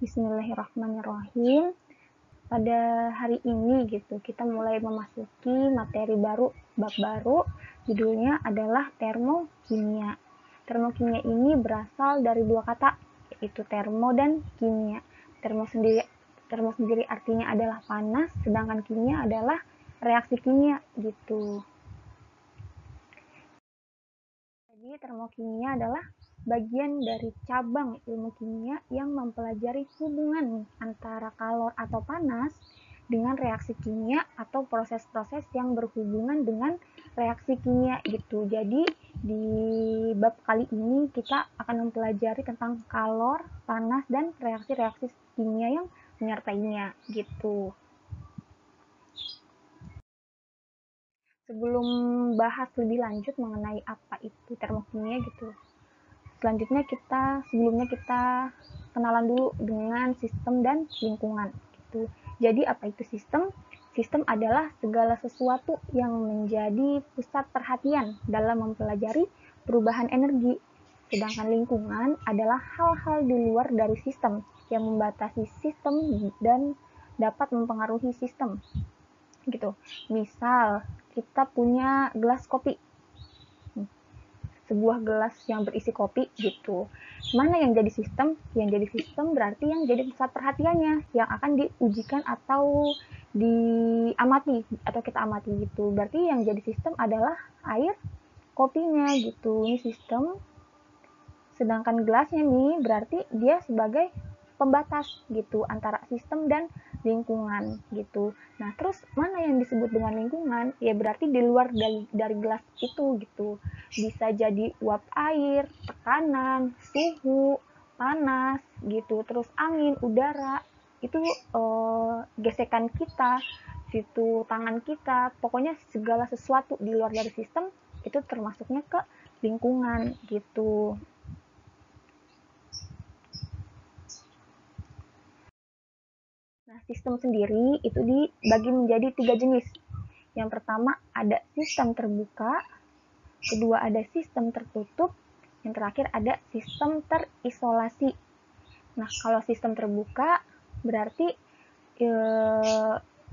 Bismillahirrahmanirrahim. Pada hari ini kita mulai memasuki materi baru, bab baru, judulnya adalah termokimia. Termokimia ini berasal dari dua kata, yaitu termo dan kimia. Termo sendiri artinya adalah panas, sedangkan kimia adalah reaksi kimia gitu. Jadi termokimia adalah bagian dari cabang ilmu kimia yang mempelajari hubungan antara kalor atau panas dengan reaksi kimia atau proses-proses yang berhubungan dengan reaksi kimia gitu. Jadi di bab kali ini kita akan mempelajari tentang kalor, panas, dan reaksi-reaksi kimia yang menyertainya gitu. Sebelum bahas lebih lanjut mengenai apa itu termokimia gitu, selanjutnya sebelumnya kita kenalan dulu dengan sistem dan lingkungan gitu. Jadi apa itu sistem? Sistem adalah segala sesuatu yang menjadi pusat perhatian dalam mempelajari perubahan energi. Sedangkan lingkungan adalah hal-hal di luar dari sistem yang membatasi sistem dan dapat mempengaruhi sistem. Gitu. Misal, kita punya gelas kopi, sebuah gelas yang berisi kopi gitu. Mana yang jadi sistem? Yang jadi sistem berarti yang jadi pusat perhatiannya, yang akan diujikan atau diamati atau kita amati gitu. Berarti yang jadi sistem adalah air kopinya gitu. Ini sistem. Sedangkan gelasnya nih berarti dia sebagai pembatas gitu antara sistem dan lingkungan gitu. Nah, terus mana yang disebut dengan lingkungan? Ya berarti di luar dari gelas itu gitu. Bisa jadi uap air, tekanan, suhu, panas gitu. Terus angin, udara, itu gesekan kita, situ tangan kita, pokoknya segala sesuatu di luar dari sistem itu termasuknya ke lingkungan gitu. Nah, sistem sendiri itu dibagi menjadi 3 jenis. Yang pertama ada sistem terbuka, kedua ada sistem tertutup, yang terakhir ada sistem terisolasi. Nah, kalau sistem terbuka berarti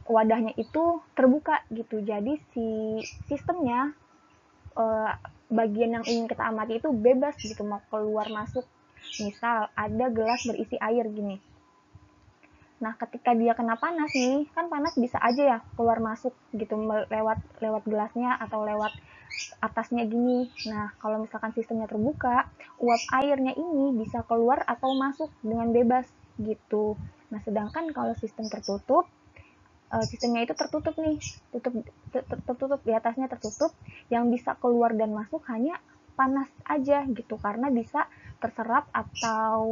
wadahnya itu terbuka gitu. Jadi si sistemnya bagian yang ingin kita amati itu bebas gitu, mau keluar masuk. Misal ada gelas berisi air gini. Nah, ketika dia kena panas nih, kan panas bisa aja ya keluar masuk gitu lewat gelasnya atau lewat atasnya gini. Nah, kalau misalkan sistemnya terbuka, uap airnya ini bisa keluar atau masuk dengan bebas gitu. Nah, sedangkan kalau sistem tertutup, sistemnya itu tertutup nih, tertutup di atasnya tertutup, yang bisa keluar dan masuk hanya panas aja gitu karena bisa terserap atau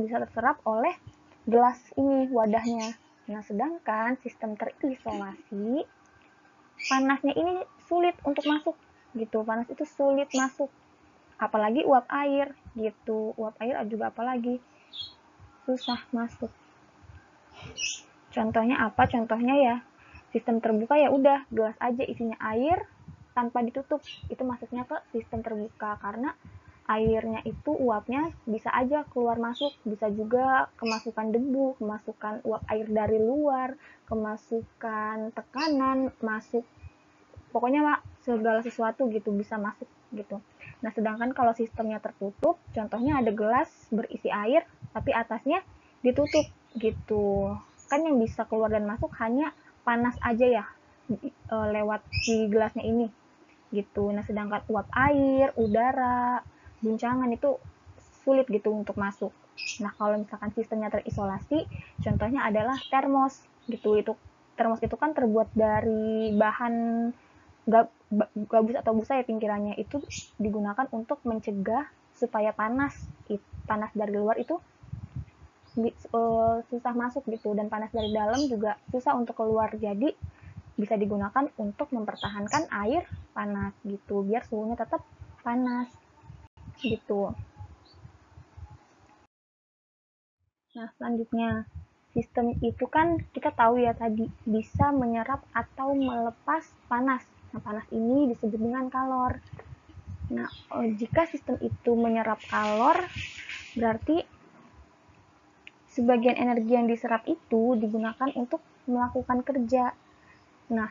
bisa terserap oleh gelas ini wadahnya. Nah, sedangkan sistem terisolasi panasnya ini sulit untuk masuk gitu. Panas itu sulit masuk. Apalagi uap air gitu. Uap air juga apalagi susah masuk. Contohnya apa? Contohnya ya sistem terbuka ya udah gelas aja isinya air tanpa ditutup. Itu masuknya ke sistem terbuka karena airnya itu uapnya bisa aja keluar masuk, bisa juga kemasukan debu, kemasukan uap air dari luar, kemasukan tekanan, masuk pokoknya segala sesuatu gitu bisa masuk gitu. Nah, sedangkan kalau sistemnya tertutup, contohnya ada gelas berisi air tapi atasnya ditutup gitu. Kan yang bisa keluar dan masuk hanya panas aja ya lewat si gelasnya ini gitu. Nah, sedangkan uap air, udara, guncangan itu sulit gitu untuk masuk. Nah, kalau misalkan sistemnya terisolasi, contohnya adalah termos gitu. Termos itu kan terbuat dari bahan gabus atau busa ya pinggirannya, itu digunakan untuk mencegah supaya panas dari luar itu susah masuk gitu, dan panas dari dalam juga susah untuk keluar. Jadi bisa digunakan untuk mempertahankan air panas gitu biar suhunya tetap panas gitu. Nah, selanjutnya sistem itu kan kita tahu ya tadi bisa menyerap atau melepas panas. Nah, panas ini disebut dengan kalor. Nah, jika sistem itu menyerap kalor berarti sebagian energi yang diserap itu digunakan untuk melakukan kerja. Nah,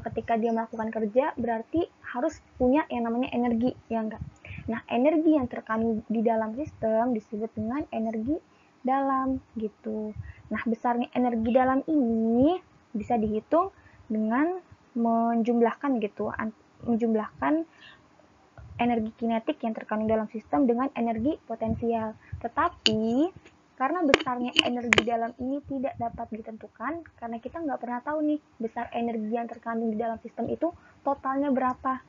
ketika dia melakukan kerja berarti harus punya yang namanya energi, ya enggak? Nah, energi yang terkandung di dalam sistem disebut dengan energi dalam gitu. Nah, besarnya energi dalam ini bisa dihitung dengan menjumlahkan gitu, menjumlahkan energi kinetik yang terkandung dalam sistem dengan energi potensial. Tetapi karena besarnya energi dalam ini tidak dapat ditentukan, karena kita nggak pernah tahu nih besar energi yang terkandung di dalam sistem itu totalnya berapa.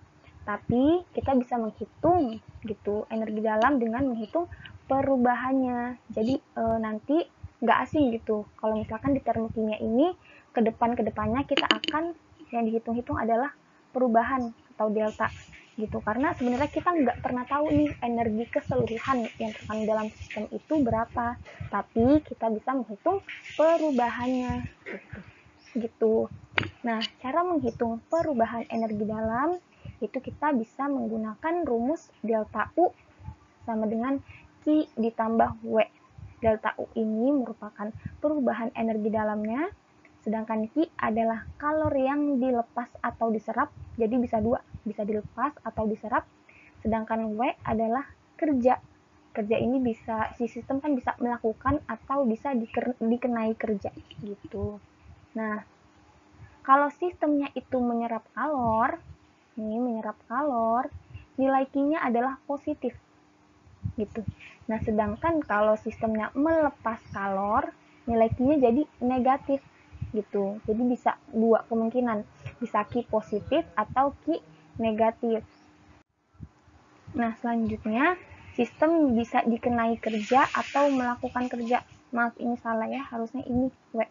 Tapi kita bisa menghitung gitu energi dalam dengan menghitung perubahannya. Jadi nanti nggak asing gitu. Kalau misalkan di termokimia ini kedepannya kita akan yang dihitung-hitung adalah perubahan atau delta gitu, karena sebenarnya kita nggak pernah tahu nih energi keseluruhan yang terkandung dalam sistem itu berapa, tapi kita bisa menghitung perubahannya gitu. Nah, cara menghitung perubahan energi dalam itu kita bisa menggunakan rumus delta U sama dengan Q ditambah W. Delta U ini merupakan perubahan energi dalamnya, sedangkan Q adalah kalori yang dilepas atau diserap, jadi bisa dua, bisa dilepas atau diserap, sedangkan W adalah kerja. Kerja ini bisa, si sistem kan bisa melakukan atau bisa dikenai kerja gitu. Nah, kalau sistemnya itu menyerap kalor, nilai Q-nya adalah positif gitu. Nah, sedangkan kalau sistemnya melepas kalor, nilai Q-nya jadi negatif gitu. Jadi bisa dua kemungkinan, bisa Q positif atau Q negatif. Nah, selanjutnya sistem bisa dikenai kerja atau melakukan kerja. Maaf, ini salah ya, harusnya ini W.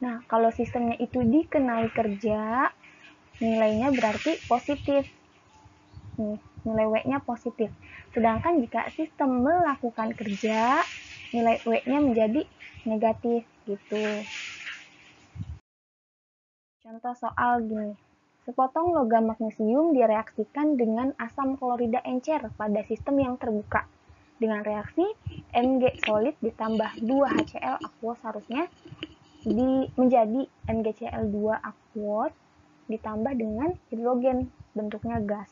Nah, kalau sistemnya itu dikenai kerja, nilainya berarti positif. Nih, nilai W-nya positif. Sedangkan jika sistem melakukan kerja, nilai W-nya menjadi negatif gitu. Contoh soal gini. Sepotong logam magnesium direaksikan dengan asam klorida encer pada sistem yang terbuka. Dengan reaksi Mg solid ditambah 2HCl aquos harusnya menjadi MgCl2 aquos ditambah dengan hidrogen, bentuknya gas.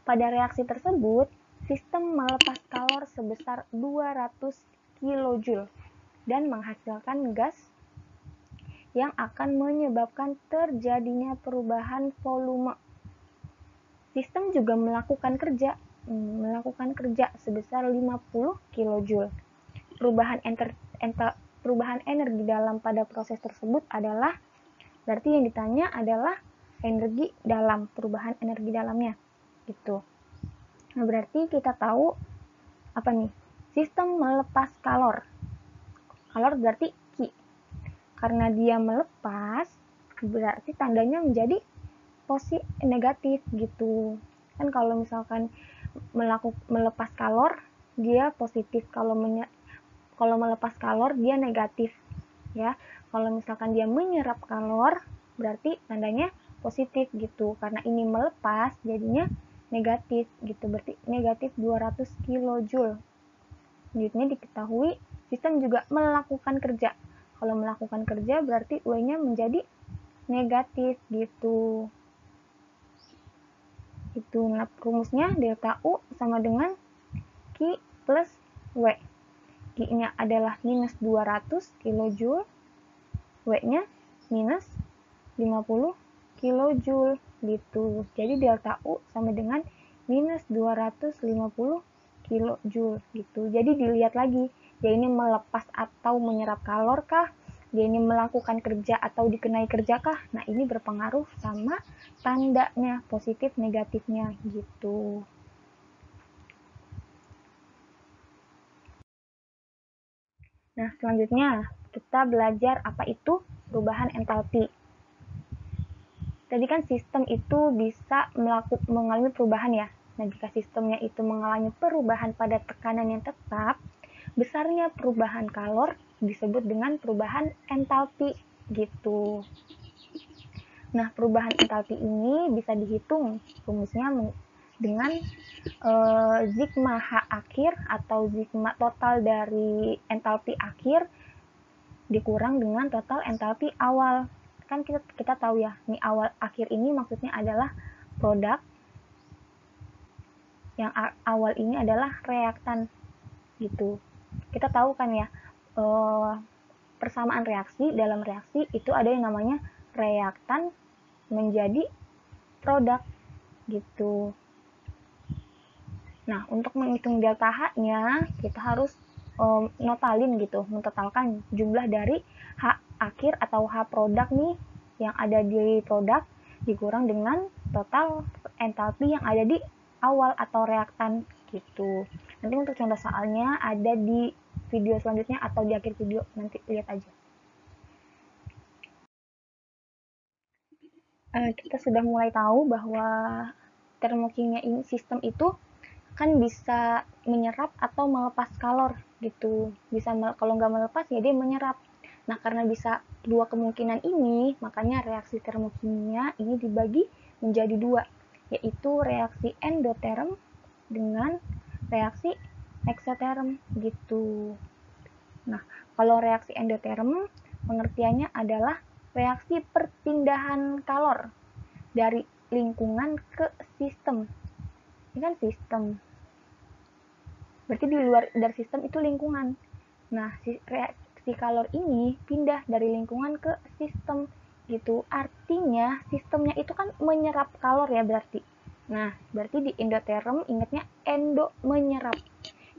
Pada reaksi tersebut, sistem melepas kalor sebesar 200 kJ dan menghasilkan gas yang akan menyebabkan terjadinya perubahan volume. Sistem juga melakukan kerja sebesar 50 kJ. Perubahan energi dalam pada proses tersebut adalah, berarti yang ditanya adalah energi dalam, perubahan energi dalamnya gitu. Nah, berarti kita tahu apa nih? Sistem melepas kalor. Kalor berarti Q. Karena dia melepas, berarti tandanya menjadi positif negatif gitu. Kan kalau misalkan melepas kalor, dia positif. Kalau melepas kalor, dia negatif. Ya, kalau misalkan dia menyerap kalor, berarti tandanya positif gitu. Karena ini melepas, jadinya negatif gitu. Berarti negatif 200 kJ. Selanjutnya diketahui sistem juga melakukan kerja. Kalau melakukan kerja berarti W-nya menjadi negatif gitu. Itu rumusnya delta U sama dengan Q plus W. Q-nya adalah minus 200 kJ, W-nya minus 50 kJ gitu. Jadi delta U sama dengan minus 250 kJ gitu. Jadi dilihat lagi, dia ini melepas atau menyerap kalor kah? Dia ini melakukan kerja atau dikenai kerja kah? Nah, ini berpengaruh sama tandanya, positif negatifnya gitu. Nah, selanjutnya kita belajar apa itu perubahan entalpi. Tadi kan sistem itu bisa mengalami perubahan ya. Nah, jika sistemnya itu mengalami perubahan pada tekanan yang tetap, besarnya perubahan kalor disebut dengan perubahan entalpi gitu. Nah, perubahan entalpi ini bisa dihitung rumusnya dengan sigma H akhir atau sigma total dari entalpi akhir dikurang dengan total entalpi awal. Kan kita tahu ya, ini awal akhir ini maksudnya adalah produk, yang awal ini adalah reaktan gitu. Kita tahu kan ya, persamaan reaksi, dalam reaksi itu ada yang namanya reaktan menjadi produk gitu. Nah, untuk menghitung delta H-nya, kita harus notalin gitu, mentotalkan jumlah dari H akhir atau H produk nih yang ada di produk dikurang dengan total entalpi yang ada di awal atau reaktan gitu. Nanti untuk contoh soalnya ada di video selanjutnya atau di akhir video, nanti lihat aja. Kita sudah mulai tahu bahwa termokimia ini sistem itu kan bisa menyerap atau melepas kalor gitu. Bisa kalau nggak melepas ya dia menyerap. Nah, karena bisa dua kemungkinan ini, makanya reaksi termokimia ini dibagi menjadi dua, yaitu reaksi endoterm dengan reaksi eksoterm gitu. Nah, kalau reaksi endoterm pengertiannya adalah reaksi perpindahan kalor dari lingkungan ke sistem. Ini kan sistem, berarti di luar dari sistem itu lingkungan. Nah, reaksi kalor ini pindah dari lingkungan ke sistem gitu. Artinya sistemnya itu kan menyerap kalor ya berarti. Nah, berarti di endoterm ingatnya endo menyerap.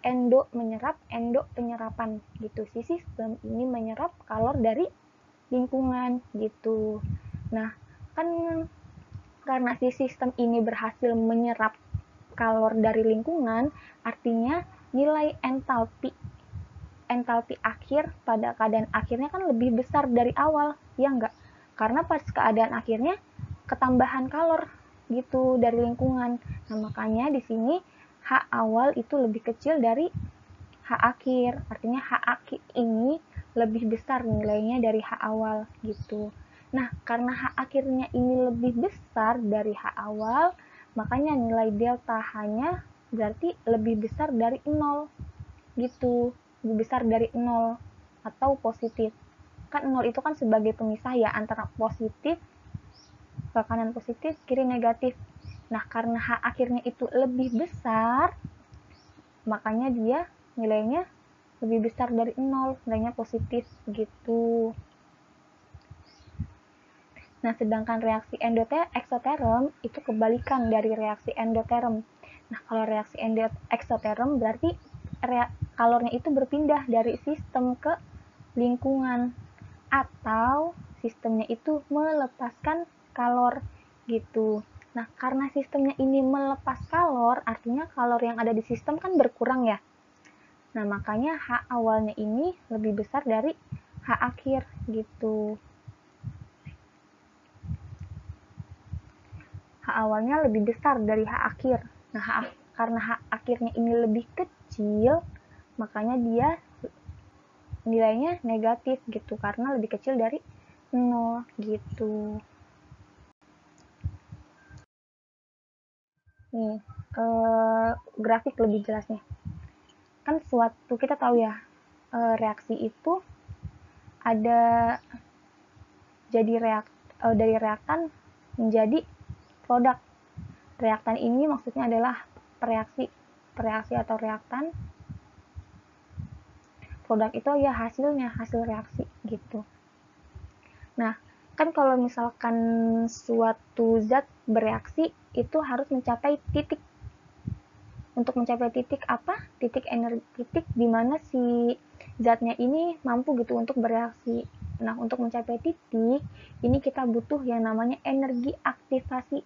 Endo menyerap, endo penyerapan gitu. Si sistem ini menyerap kalor dari lingkungan gitu. Nah, kan karena si sistem ini berhasil menyerap kalor dari lingkungan, artinya nilai entalpi akhir pada keadaan akhirnya kan lebih besar dari awal, ya enggak? Karena pas keadaan akhirnya ketambahan kalor gitu dari lingkungan. Nah, makanya di sini H awal itu lebih kecil dari H akhir. Artinya H akhir ini lebih besar nilainya dari H awal gitu. Nah, karena H akhirnya ini lebih besar dari H awal, makanya nilai delta H-nya berarti lebih besar dari 0 gitu, lebih besar dari 0 atau positif. Kan 0 itu kan sebagai pemisah ya antara positif ke kanan positif, kiri negatif. Nah, karena H akhirnya itu lebih besar, makanya dia nilainya lebih besar dari 0, nilainya positif gitu. Nah, sedangkan reaksi eksoterm itu kebalikan dari reaksi endoterm. Nah, kalau reaksi eksoterm berarti kalornya itu berpindah dari sistem ke lingkungan atau sistemnya itu melepaskan kalor gitu. Nah, karena sistemnya ini melepas kalor, artinya kalor yang ada di sistem kan berkurang ya. Nah, makanya H awalnya ini lebih besar dari H akhir gitu. H awalnya lebih besar dari H akhir. Nah, karena H akhirnya ini lebih kecil, makanya dia nilainya negatif gitu, karena lebih kecil dari 0 gitu. Nih, grafik lebih jelasnya. Kan suatu, kita tahu ya, reaksi itu ada dari reaktan menjadi produk. Reaktan ini maksudnya adalah reaksi atau reaktan. Produk itu ya hasilnya, hasil reaksi gitu. Nah, kan kalau misalkan suatu zat bereaksi itu harus mencapai titik. Untuk mencapai titik apa? Titik di mana si zatnya ini mampu gitu untuk bereaksi. Nah, untuk mencapai titik ini kita butuh yang namanya energi aktivasi.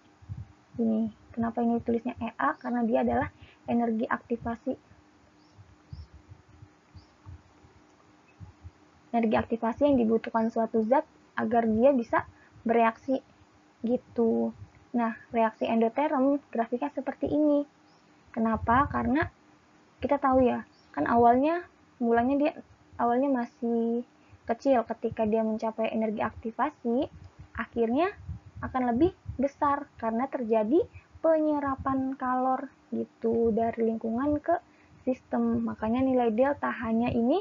Ini kenapa ini tulisnya EA? Karena dia adalah energi aktivasi. Energi aktivasi yang dibutuhkan suatu zat agar dia bisa bereaksi gitu. Nah, reaksi endoterm grafiknya seperti ini. Kenapa? Karena kita tahu ya, kan mulanya dia masih kecil. Ketika dia mencapai energi aktivasi, akhirnya akan lebih besar karena terjadi penyerapan kalor gitu dari lingkungan ke sistem. Makanya nilai delta H-nya ini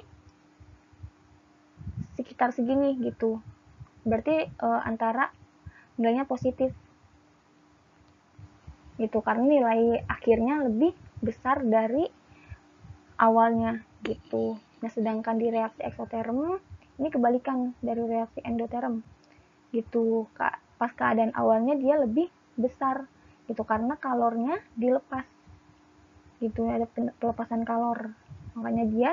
sekitar segini gitu. Berarti antara nilainya positif gitu, karena nilai akhirnya lebih besar dari awalnya gitu. Nah, sedangkan di reaksi eksoterm ini kebalikan dari reaksi endoterm gitu. Pas keadaan awalnya dia lebih besar gitu karena kalornya dilepas gitu, ada pelepasan kalor, makanya dia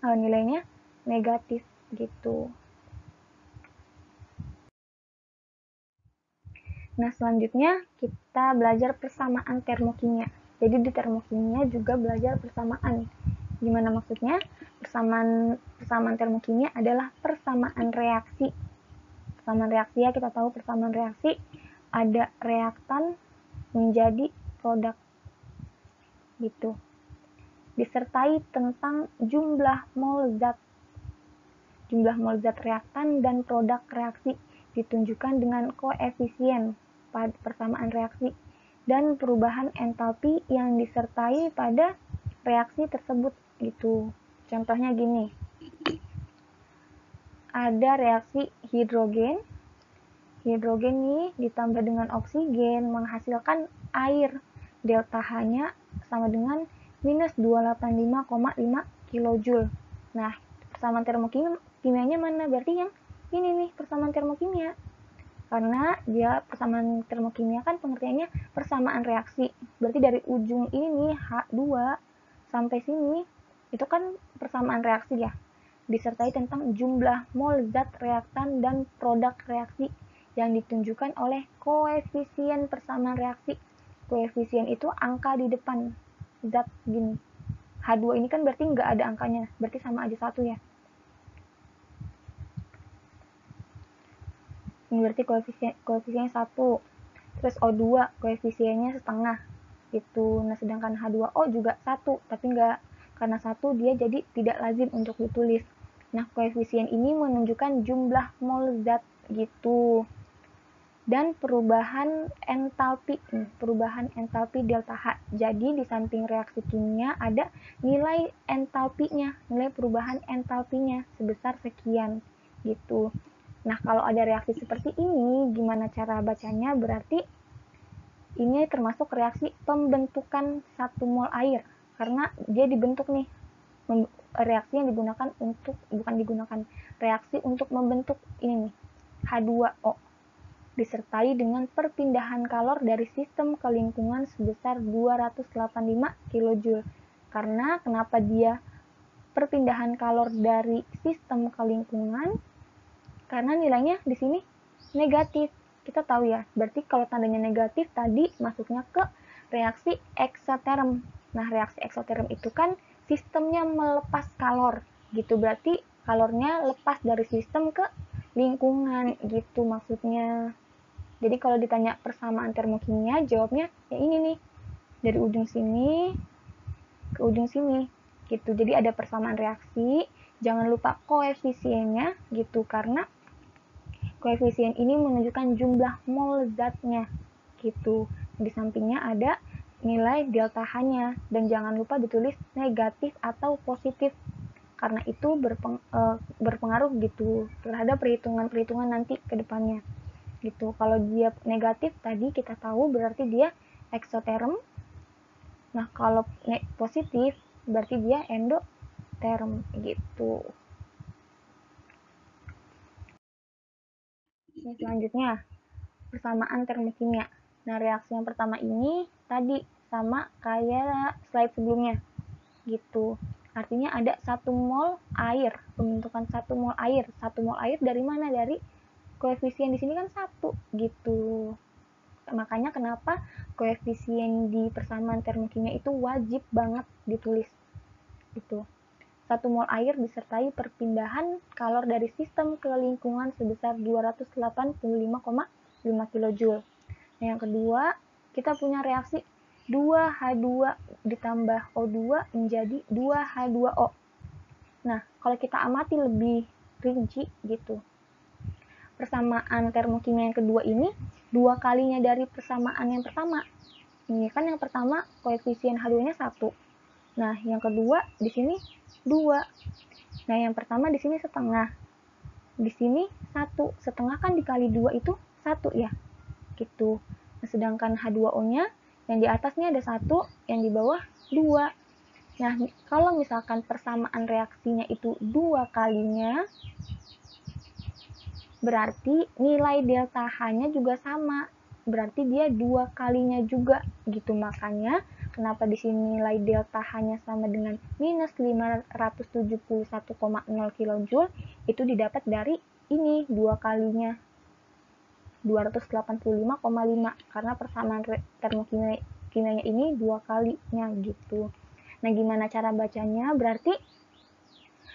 nilainya negatif gitu. Nah, selanjutnya kita belajar persamaan termokimia. Jadi di termokimia juga belajar persamaan. Gimana maksudnya? Persamaan termokimia adalah persamaan reaksi. Persamaan reaksi ya, kita tahu persamaan reaksi ada reaktan menjadi produk gitu. Disertai tentang jumlah mol zat. Jumlah mol zat reaktan dan produk reaksi ditunjukkan dengan koefisien pada persamaan reaksi dan perubahan entalpi yang disertai pada reaksi tersebut gitu. Contohnya gini, ada reaksi hidrogen ini ditambah dengan oksigen menghasilkan air, delta H-nya sama dengan minus 285,5 kJ. Nah, persamaan termokimianya mana? Berarti yang ini nih persamaan termokimia. Karena dia persamaan termokimia kan pengertiannya persamaan reaksi. Berarti dari ujung ini nih H2 sampai sini itu kan persamaan reaksi ya. Disertai tentang jumlah mol zat reaktan dan produk reaksi yang ditunjukkan oleh koefisien persamaan reaksi. Koefisien itu angka di depan zat gini. H2 ini kan berarti nggak ada angkanya, berarti sama aja satu ya. Ini berarti koefisiennya 1. Terus O2 koefisiennya setengah gitu. Nah, sedangkan H2O juga 1, tapi nggak, karena 1 dia jadi tidak lazim untuk ditulis. Nah, koefisien ini menunjukkan jumlah mol zat gitu. Dan perubahan entalpi delta H. Jadi di samping reaksi kimia ada nilai entalpinya, nilai perubahan entalpinya sebesar sekian gitu. Nah, kalau ada reaksi seperti ini, gimana cara bacanya? Berarti ini termasuk reaksi pembentukan 1 mol air. Karena dia dibentuk nih. Reaksi yang digunakan reaksi untuk membentuk ini nih, H2O. Disertai dengan perpindahan kalor dari sistem ke lingkungan sebesar 285 kJ. Karena kenapa dia perpindahan kalor dari sistem ke lingkungan? Karena nilainya di sini negatif. Kita tahu ya, berarti kalau tandanya negatif tadi masuknya ke reaksi eksoterm. Nah, reaksi eksoterm itu kan sistemnya melepas kalor gitu, berarti kalornya lepas dari sistem ke lingkungan gitu maksudnya. Jadi kalau ditanya persamaan termokimia, jawabnya ya ini nih, dari ujung sini ke ujung sini gitu. Jadi ada persamaan reaksi, jangan lupa koefisiennya gitu, karena koefisien ini menunjukkan jumlah mol zatnya gitu. Di sampingnya ada nilai delta H-nya, dan jangan lupa ditulis negatif atau positif karena itu berpengaruh gitu terhadap perhitungan nanti ke depannya gitu. Kalau dia negatif tadi kita tahu berarti dia eksoterm. Nah, kalau positif berarti dia endoterm gitu. Ini selanjutnya persamaan termokimia. Nah, reaksi yang pertama ini tadi sama kayak slide sebelumnya gitu. Artinya ada 1 mol air, pembentukan 1 mol air. 1 mol air dari mana? Dari koefisien di sini kan 1 gitu. Makanya kenapa koefisien di persamaan termokimia itu wajib banget ditulis gitu. 1 mol air disertai perpindahan kalor dari sistem ke lingkungan sebesar 285,5 kJ. Nah, yang kedua, kita punya reaksi 2H2 ditambah O2 menjadi 2H2O. Nah, kalau kita amati lebih rinci gitu, persamaan termokimia yang kedua ini 2 kalinya dari persamaan yang pertama. Nih kan yang pertama koefisien H2-nya 1. Nah, yang kedua di sini 2. Nah, yang pertama di sini setengah. Di sini 1. Setengah kan dikali 2 itu 1 ya. Gitu. Nah, sedangkan H2O-nya yang di atasnya ada 1, yang di bawah 2. Nah, kalau misalkan persamaan reaksinya itu 2 kalinya, berarti nilai delta H-nya juga sama. Berarti dia 2 kalinya juga gitu. Makanya kenapa di sini nilai delta H-nya sama dengan minus 571,0 kJ itu didapat dari ini 2 kalinya 285,5 karena persamaan termokimianya ini 2 kalinya gitu. Nah, gimana cara bacanya? Berarti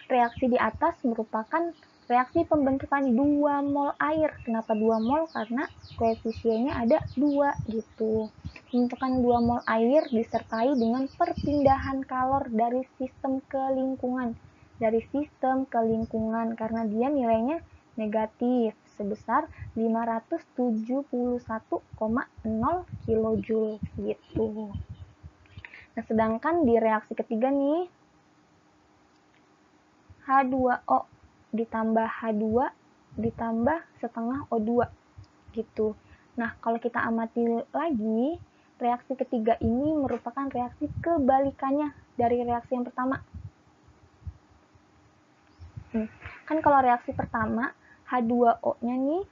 reaksi di atas merupakan reaksi pembentukan 2 mol air. Kenapa 2 mol? Karena koefisiennya ada 2 gitu. Pembentukan 2 mol air disertai dengan perpindahan kalor dari sistem ke lingkungan. Dari sistem ke lingkungan karena dia nilainya negatif sebesar 571,0 kJ gitu. Nah, sedangkan di reaksi ketiga nih H2O ditambah H2 ditambah setengah O2 gitu. Nah, kalau kita amati lagi, reaksi ketiga ini merupakan reaksi kebalikannya dari reaksi yang pertama. Kan kalau reaksi pertama, H2O-nya nih,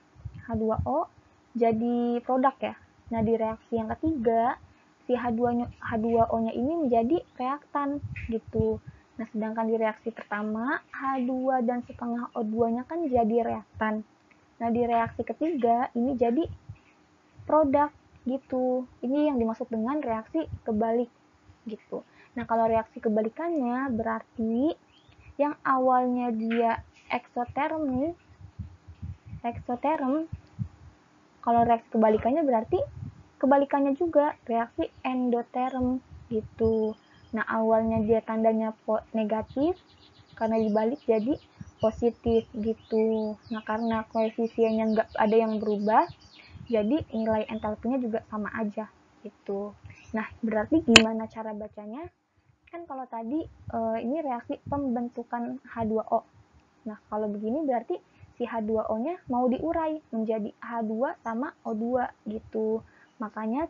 H2O jadi produk ya. Nah, di reaksi yang ketiga, si H2O-nya ini menjadi reaktan gitu. Nah, sedangkan di reaksi pertama, H2 dan setengah O2-nya kan jadi reaktan. Nah, di reaksi ketiga, ini jadi produk gitu. Ini yang dimaksud dengan reaksi kebalik gitu. Nah, kalau reaksi kebalikannya berarti yang awalnya dia eksoterm nih, eksoterm, kalau reaksi kebalikannya berarti kebalikannya juga reaksi endoterm gitu. Nah, awalnya dia tandanya negatif, karena dibalik jadi positif gitu. Nah, karena koefisiennya nggak ada yang berubah, jadi nilai entalpinya juga sama aja gitu. Nah, berarti gimana cara bacanya? Kan kalau tadi ini reaksi pembentukan H2O. Nah, kalau begini berarti si H2O-nya mau diurai menjadi H2 sama O2 gitu. Makanya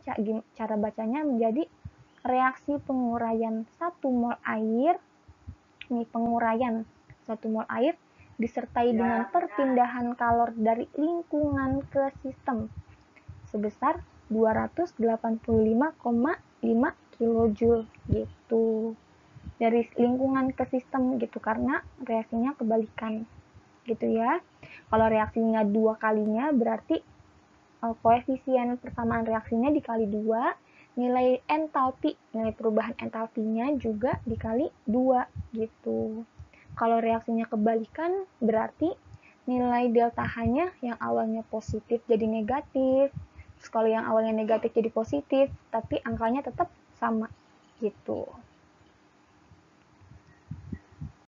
cara bacanya menjadi reaksi penguraian 1 mol air, ini penguraian 1 mol air disertai dengan perpindahan kalor dari lingkungan ke sistem sebesar 285,5 kJ gitu. Dari lingkungan ke sistem gitu karena reaksinya kebalikan gitu ya. Kalau reaksinya 2 kalinya berarti koefisien persamaan reaksinya dikali 2, nilai entalpi, nilai perubahan entalpinya juga dikali 2 gitu. Kalau reaksinya kebalikan berarti nilai delta H-nya yang awalnya positif jadi negatif. Terus kalau yang awalnya negatif jadi positif, tapi angkanya tetap sama gitu.